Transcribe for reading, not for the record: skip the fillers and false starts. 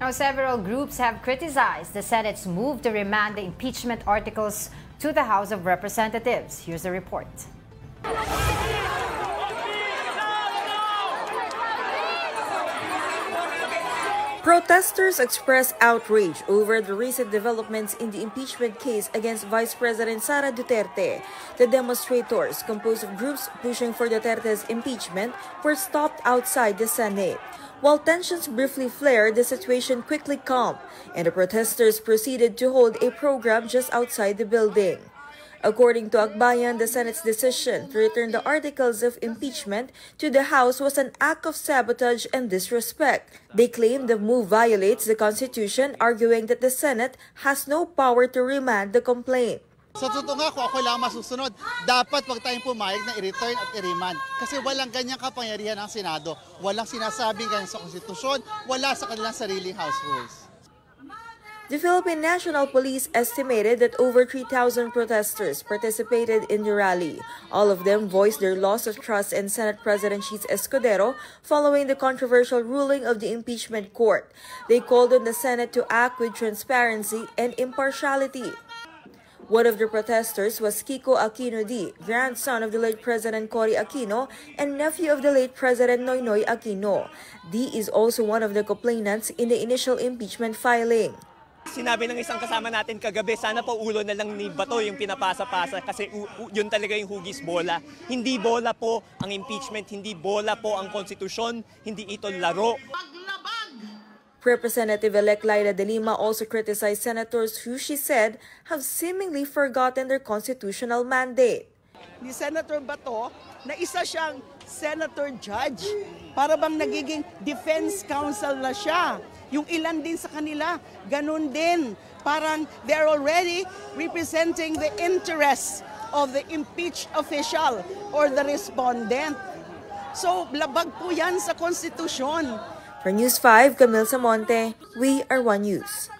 Now, several groups have criticized the Senate's move to remand the impeachment articles to the House of Representatives. Here's the report. Protesters expressed outrage over the recent developments in the impeachment case against Vice President Sara Duterte. The demonstrators, composed of groups pushing for Duterte's impeachment, were stopped outside the Senate. While tensions briefly flared, the situation quickly calmed, and the protesters proceeded to hold a program just outside the building. According to Akbayan, the Senate's decision to return the articles of impeachment to the House was an act of sabotage and disrespect. They claim the move violates the Constitution, arguing that the Senate has no power to remand the complaint. Sa totoo nga, kung ako lang masusunod, dapat wag tayong pumayag na i-return at i-remand. Kasi walang ganyang kapangyarihan ng Senado. Walang sinasabing ganyan sa Konstitusyon, wala sa kanilang sariling House rules. The Philippine National Police estimated that over 3,000 protesters participated in the rally. All of them voiced their loss of trust in Senate President Cheese Escudero following the controversial ruling of the impeachment court. They called on the Senate to act with transparency and impartiality. One of the protesters was Kiko Aquino D., grandson of the late President Cory Aquino and nephew of the late President Noynoy Aquino. D is also one of the complainants in the initial impeachment filing. Sinabi ng isang kasama natin kagabi, sana po ulo na lang ni Bato yung pinapasa-pasa kasi yun talaga yung hugis bola. Hindi bola po ang impeachment, hindi bola po ang konstitusyon, hindi ito laro. Representative-elect Laila De Lima also criticized senators who, she said, have seemingly forgotten their constitutional mandate. Ni Senator Bato na isa siyang senator judge, para bang nagiging defense counsel na siya. Yung ilan din sa kanila, ganun din. Parang they're already representing the interests of the impeached official or the respondent. So, labag po yan sa konstitusyon. For News 5, Camille Samonte, we are One News.